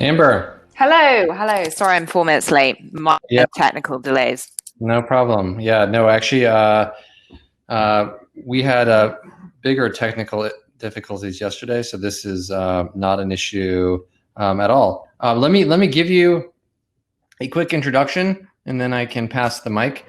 Amber. Hello. Sorry, I'm 4 minutes late. My Yeah, technical delays. no problem. Yeah, no, actually, we had bigger technical difficulties yesterday, so this is not an issue at all. Let me give you a quick introduction, and then I can pass the mic.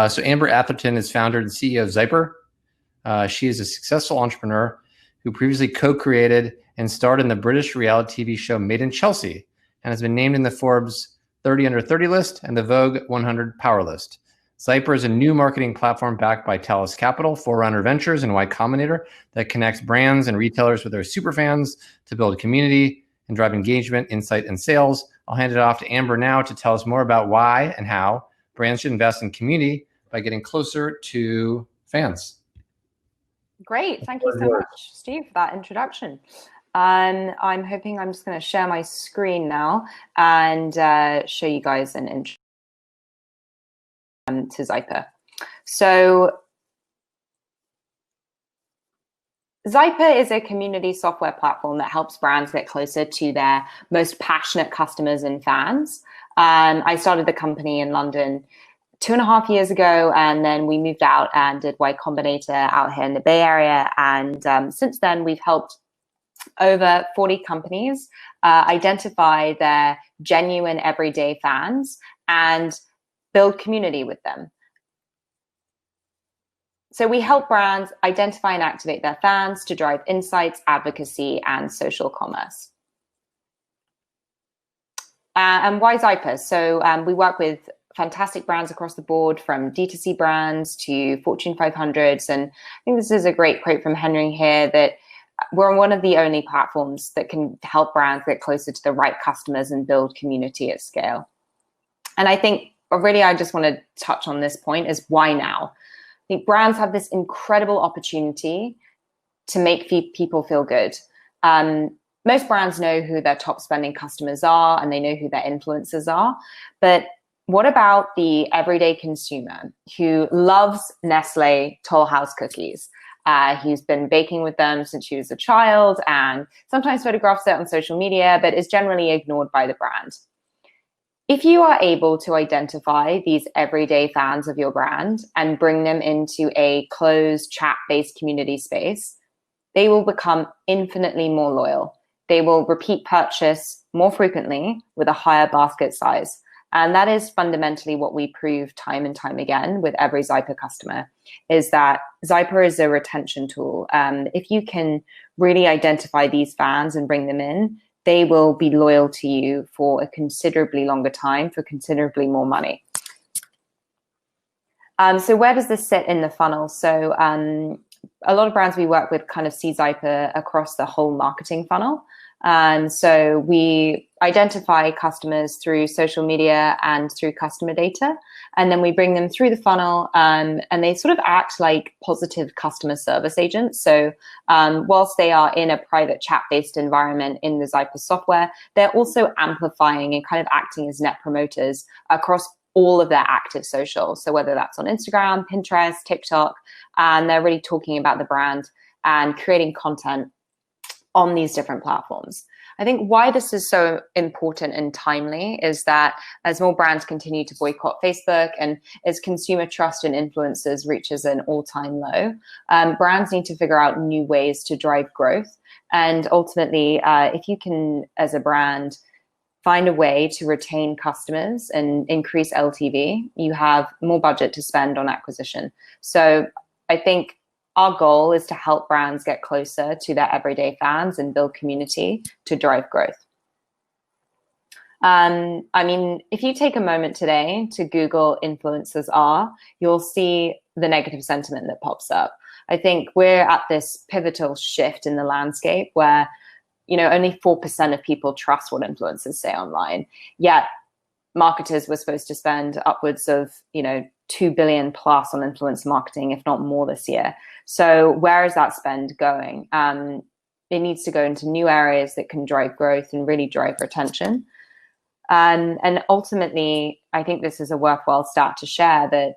So Amber Atherton is founder and CEO of Zyper. She is a successful entrepreneur who previously co-created and starred in the British reality TV show Made in Chelsea, and has been named in the Forbes 30 Under 30 list and the Vogue 100 Power list. Zyper is a new marketing platform backed by Talus Capital, Forerunner Ventures, and Y Combinator that connects brands and retailers with their superfans to build community and drive engagement, insight, and sales. I'll hand it off to Amber now to tell us more about why and how brands should invest in community by getting closer to fans. Great. Thank you so much, Steve, for that introduction. I'm hoping I'm just going to share my screen now and show you guys an intro to Zyper. So Zyper is a community software platform that helps brands get closer to their most passionate customers and fans. I started the company in London 2.5 years ago, and then we moved out and did Y Combinator out here in the Bay Area. And since then, we've helped over 40 companies identify their genuine everyday fans and build community with them. So we help brands identify and activate their fans to drive insights, advocacy, and social commerce. And why Zyper? So we work with fantastic brands across the board, from D2C brands to Fortune 500s. And I think this is a great quote from Henry here, that we're one of the only platforms that can help brands get closer to the right customers and build community at scale. And I think really I just want to touch on this point, is why now? I think brands have this incredible opportunity to make people feel good. Most brands know who their top spending customers are, and they know who their influencers are. But what about the everyday consumer who loves Nestle Toll House cookies? He's been baking with them since she was a child and sometimes photographs it on social media, but is generally ignored by the brand. If you are able to identify these everyday fans of your brand and bring them into a closed chat-based community space, they will become infinitely more loyal. They will repeat purchase more frequently with a higher basket size. And that is fundamentally what we prove time and time again with every Zyper customer, is that Zyper is a retention tool. If you can really identify these fans and bring them in, they will be loyal to you for a considerably longer time, for considerably more money. So where does this sit in the funnel? So a lot of brands we work with kind of see Zyper across the whole marketing funnel. So we identify customers through social media and through customer data, and then we bring them through the funnel, and they sort of act like positive customer service agents. So whilst they are in a private chat-based environment in the Zyper software, they're also amplifying and kind of acting as net promoters across all of their active social. So whether that's on Instagram, Pinterest, TikTok, and they're really talking about the brand and creating content on these different platforms. I think why this is so important and timely is that as more brands continue to boycott Facebook and as consumer trust in influencers reaches an all-time low, brands need to figure out new ways to drive growth. And ultimately, if you can, as a brand, find a way to retain customers and increase LTV, you have more budget to spend on acquisition. So I think our goal is to help brands get closer to their everyday fans and build community to drive growth. I mean, if you take a moment today to Google influencers are, you'll see the negative sentiment that pops up. I think we're at this pivotal shift in the landscape where, you know, only 4% of people trust what influencers say online. Yet marketers were supposed to spend upwards of, $2 billion plus on influence marketing, if not more, this year. So where is that spend going? It needs to go into new areas that can drive growth and really drive retention. And ultimately, I think this is a worthwhile stat to share, that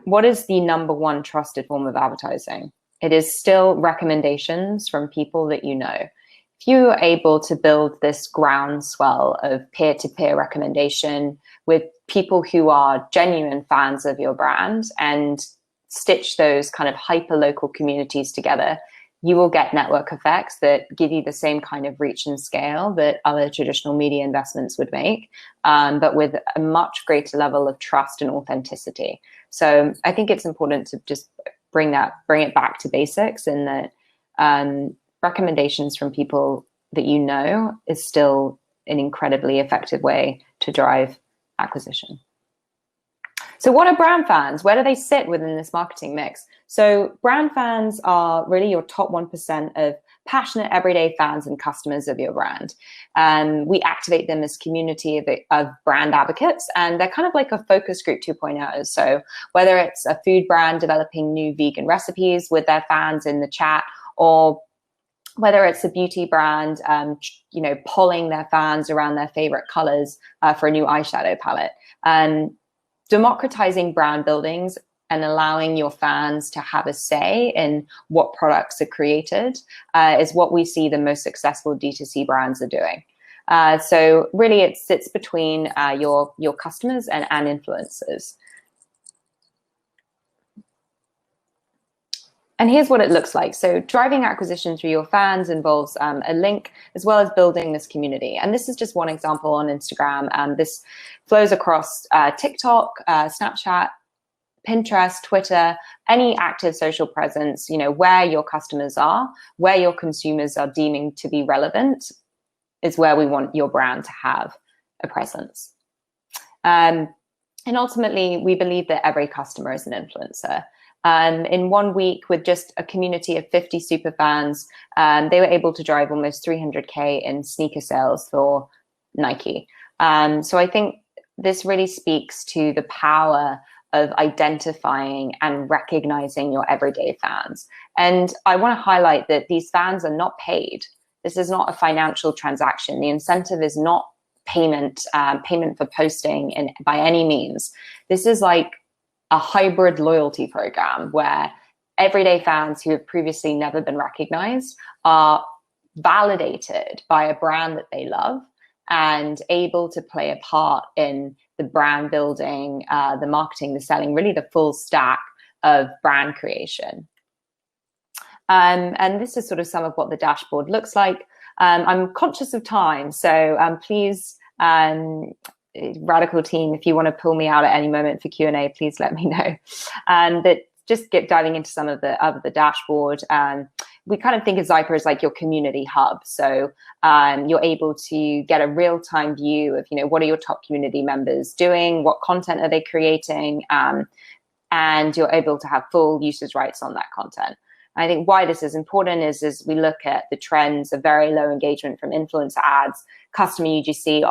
what is the number one trusted form of advertising? It is still recommendations from people that you know. If if you are able to build this groundswell of peer-to-peer recommendation with people who are genuine fans of your brand and stitch those kind of hyper-local communities together, you will get network effects that give you the same kind of reach and scale that other traditional media investments would make, but with a much greater level of trust and authenticity. So I think it's important to just bring it back to basics, in that recommendations from people that you know is still an incredibly effective way to drive acquisition. So what are brand fans? Where do they sit within this marketing mix? So brand fans are really your top 1% of passionate everyday fans and customers of your brand. We activate them as community of brand advocates, and they're kind of like a focus group 2.0. So whether it's a food brand developing new vegan recipes with their fans in the chat, or whether it's a beauty brand, polling their fans around their favorite colors for a new eyeshadow palette. Democratizing brand buildings and allowing your fans to have a say in what products are created is what we see the most successful D2C brands are doing. So really it sits between your customers and influencers. And here's what it looks like. So driving acquisition through your fans involves a link, as well as building this community. And this is just one example on Instagram. This flows across TikTok, Snapchat, Pinterest, Twitter, any active social presence, where your customers are, where your consumers are deeming to be relevant, is where we want your brand to have a presence. And ultimately, we believe that every customer is an influencer. In 1 week, with just a community of 50 super fans, they were able to drive almost 300K in sneaker sales for Nike. So I think this really speaks to the power of identifying and recognizing your everyday fans. And I want to highlight that these fans are not paid. This is not a financial transaction. The incentive is not payment for posting by any means. This is like a hybrid loyalty program where everyday fans who have previously never been recognized are validated by a brand that they love and able to play a part in the brand building, the marketing, the selling, really the full stack of brand creation. And this is sort of some of what the dashboard looks like. I'm conscious of time, so please, Radical team, if you want to pull me out at any moment for Q&A, please let me know. But just diving into some of the dashboard. We kind of think of Zyper as like your community hub. So you're able to get a real-time view of, what are your top community members doing? What content are they creating? And you're able to have full usage rights on that content. I think why this is important is we look at the trends of very low engagement from influencer ads, customer UGC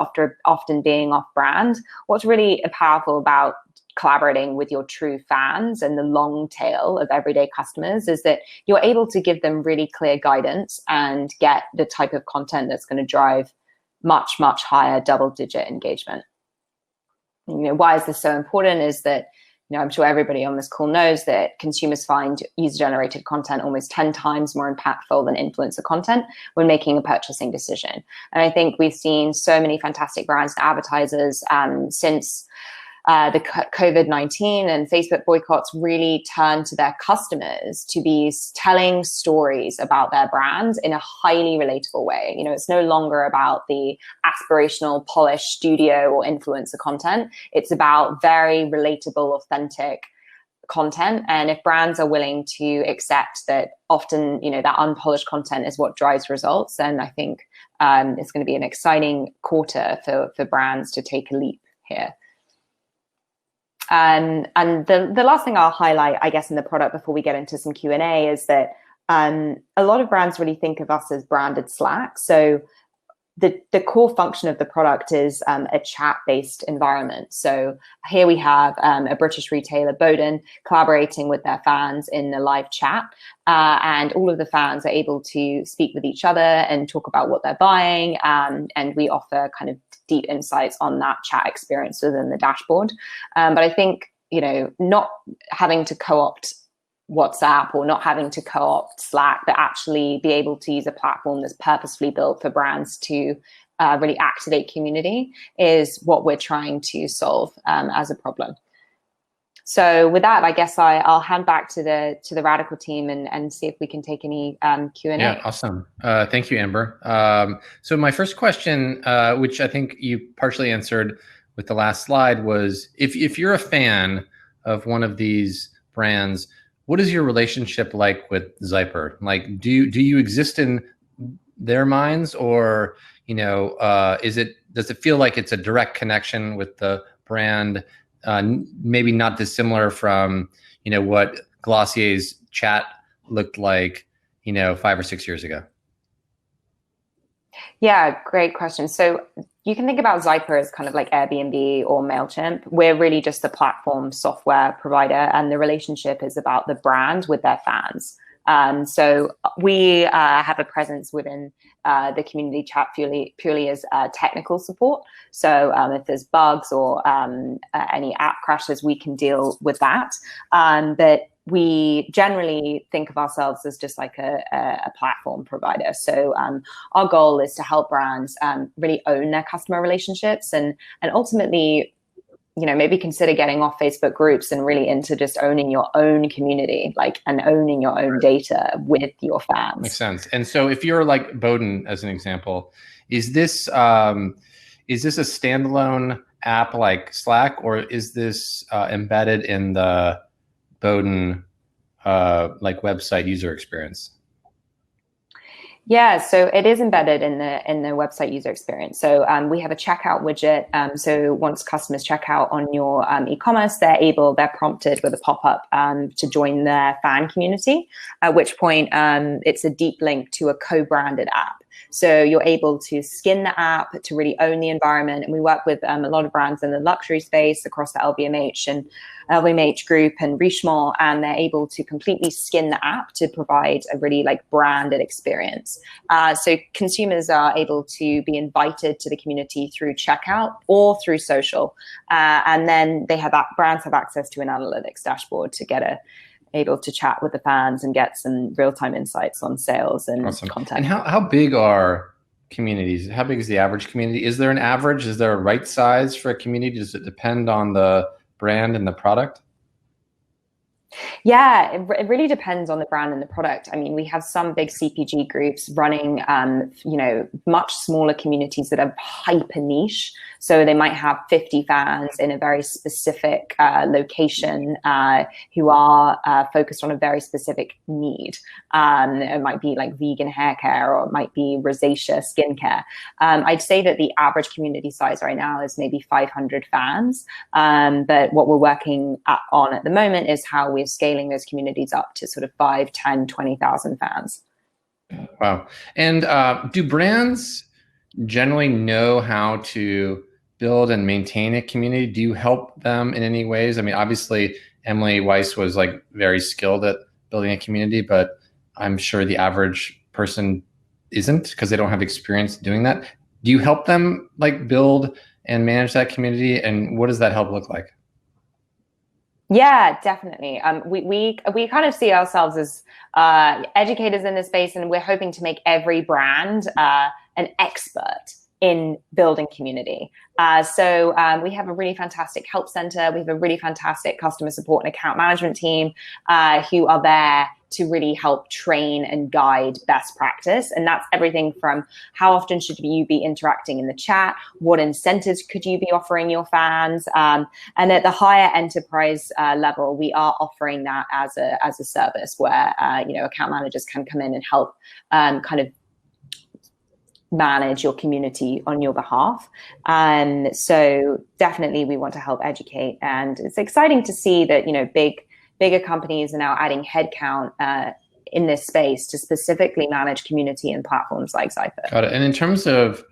often being off brand. What's really powerful about collaborating with your true fans and the long tail of everyday customers is that you're able to give them really clear guidance and get the type of content that's going to drive much, much higher double-digit engagement. Why is this so important is that I'm sure everybody on this call knows that consumers find user-generated content almost 10 times more impactful than influencer content when making a purchasing decision. And I think we've seen so many fantastic brands and advertisers since the COVID-19 and Facebook boycotts really turn to their customers to be telling stories about their brands in a highly relatable way. It's no longer about the aspirational, polished studio or influencer content. It's about very relatable, authentic content. And if brands are willing to accept that often, that unpolished content is what drives results, then I think it's going to be an exciting quarter for brands to take a leap here. And the last thing I'll highlight, I guess, in the product before we get into some Q&A is that a lot of brands really think of us as branded Slack. So the core function of the product is a chat-based environment. So here we have a British retailer, Bowden, collaborating with their fans in the live chat. And all of the fans are able to speak with each other and talk about what they're buying. And we offer kind of deep insights on that chat experience within the dashboard. But I think, not having to co-opt WhatsApp or not having to co-opt Slack, but actually be able to use a platform that's purposefully built for brands to really activate community is what we're trying to solve as a problem. So with that, I guess I'll hand back to the Radical team and see if we can take any Q&A. Yeah, awesome. Thank you, Amber. So my first question, which I think you partially answered with the last slide, was if you're a fan of one of these brands, what is your relationship like with Zyper? Like, do you exist in their minds, or does it feel like it's a direct connection with the brand? Maybe not dissimilar from what Glossier's chat looked like 5 or 6 years ago. Yeah, great question. So you can think about Zyper as kind of like Airbnb or MailChimp. We're really just a platform software provider, and the relationship is about the brand with their fans. So we have a presence within the community chat purely as technical support. So if there's bugs or any app crashes, we can deal with that. But we generally think of ourselves as just like a platform provider. So our goal is to help brands really own their customer relationships and ultimately, maybe consider getting off Facebook groups and really into just owning your own community, and owning your own data with your fans. Makes sense. And so if you're like Bowden, as an example, is this a standalone app like Slack, or is this embedded in the Bowden website user experience? Yeah, so it is embedded in the website user experience. So we have a checkout widget. So once customers check out on your e-commerce, they're prompted with a pop-up to join their fan community, at which point it's a deep link to a co-branded app. So you're able to skin the app to really own the environment. And we work with a lot of brands in the luxury space across the LVMH group and Richemont, and they're able to completely skin the app to provide a really branded experience. So consumers are able to be invited to the community through checkout or through social. And then brands have access to an analytics dashboard to able to chat with the fans and get some real-time insights on sales and awesome. content. And how big are communities? How big is the average community? Is there an average? Is there a right size for a community? Does it depend on the brand and the product? Yeah, it really depends on the brand and the product. I mean, we have some big CPG groups running, much smaller communities that are hyper niche. So they might have 50 fans in a very specific location who are focused on a very specific need. It might be like vegan hair care, or it might be rosacea skincare. I'd say that the average community size right now is maybe 500 fans. But what we're working on at the moment is how we're scaling those communities up to sort of 5, 10, 20,000 fans. Wow. And do brands generally know how to build and maintain a community? Do you help them in any ways? I mean, obviously, Emily Weiss was very skilled at building a community, but I'm sure the average person isn't, because they don't have experience doing that. Do you help them build and manage that community? And what does that help look like? Yeah, definitely. We kind of see ourselves as educators in this space, and we're hoping to make every brand an expert in building community. So we have a really fantastic help center. We have a really fantastic customer support and account management team who are there to really help train and guide best practice. And that's everything from how often should you be interacting in the chat, what incentives could you be offering your fans, and at the higher enterprise level, we are offering that as a service where account managers can come in and help kind of manage your community on your behalf. And so definitely we want to help educate. And it's exciting to see that, bigger companies are now adding headcount in this space to specifically manage community and platforms like Zyper. Got it. And in terms of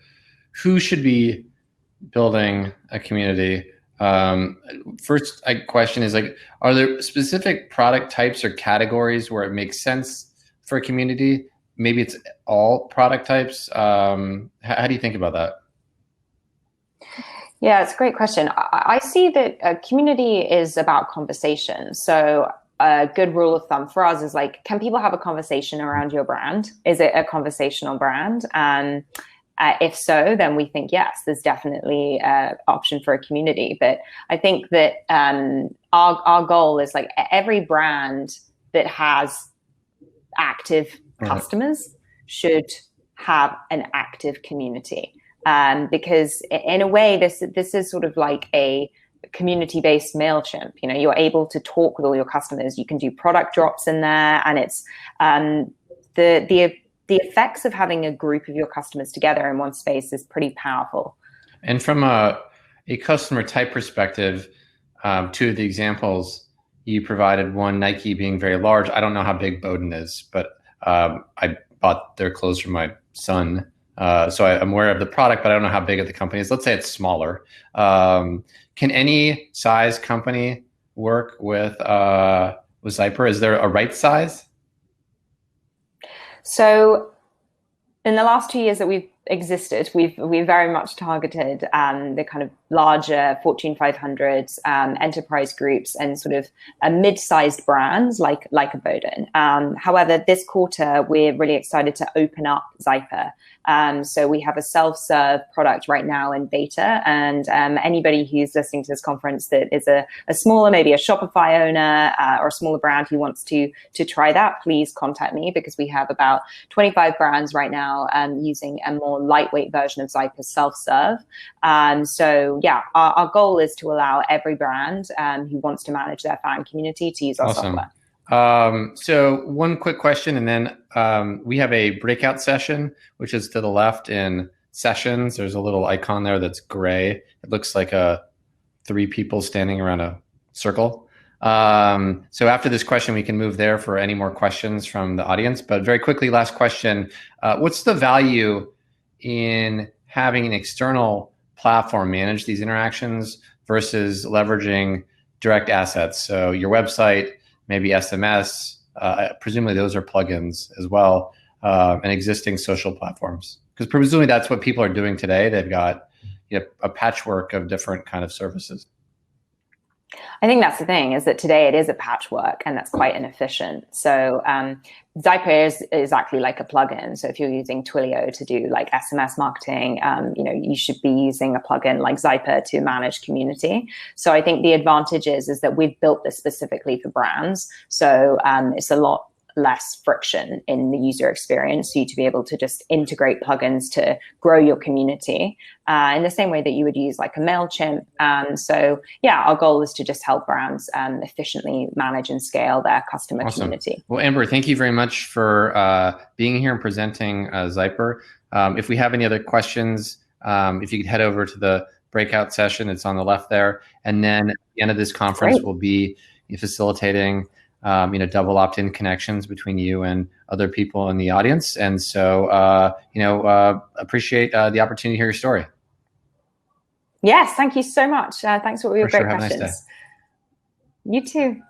who should be building a community, first question is are there specific product types or categories where it makes sense for a community? Maybe it's all product types. How do you think about that? Yeah, it's a great question. I see that a community is about conversation. So a good rule of thumb for us is like, can people have a conversation around your brand? Is it a conversational brand? If so, then we think, yes, there's definitely an option for a community. But I think that our goal is like every brand that has active customers should have an active community. Because in a way, this is sort of like a community-based MailChimp. You know, you're able to talk with all your customers. You can do product drops in there, and it's the effects of having a group of your customers together in one space is pretty powerful. And from a customer type perspective, two of the examples you provided, one, Nike being very large. I don't know how big Bowdoin is, but I bought their clothes for my son. So I'm aware of the product, but I don't know how big the company is. Let's say it's smaller. Can any size company work with Zyper? Is there a right size? So in the last 2 years that we've existed, we've very much targeted the kind of larger Fortune 500s, enterprise groups, and sort of mid-sized brands like a Bowdoin. However, this quarter, we're really excited to open up Zyper. So we have a self-serve product right now in beta, and anybody who's listening to this conference that is a smaller, maybe a Shopify owner or a smaller brand who wants to try that, please contact me, because we have about 25 brands right now using a more lightweight version of Zyper self-serve. So yeah, our goal is to allow every brand who wants to manage their fan community to use our software. So one quick question, and then we have a breakout session, which is to the left in sessions. There's a little icon there that's gray. It looks like 3 people standing around a circle. So after this question, we can move there for any more questions from the audience. But very quickly, last question. What's the value in having an external platform manage these interactions versus leveraging direct assets? So your website, maybe SMS, presumably those are plugins as well, and existing social platforms. Because presumably that's what people are doing today. They've got a patchwork of different kind of services. I think that's the thing, is that today it is a patchwork, and that's quite inefficient. So Zyper is exactly like a plugin. So if you're using Twilio to do like SMS marketing, you should be using a plugin like Zyper to manage community. So I think the advantage is that we've built this specifically for brands. So it's a lot less friction in the user experience for you to be able to just integrate plugins to grow your community in the same way that you would use like a MailChimp. So yeah, our goal is to just help brands efficiently manage and scale their customer community. Well, Amber, thank you very much for being here and presenting Zyper. If we have any other questions, if you could head over to the breakout session, it's on the left there. And then at the end of this conference, we'll be facilitating double opt-in connections between you and other people in the audience. And so, appreciate the opportunity to hear your story. Yes, thank you so much. Thanks for all your great questions. Have a nice day. You too.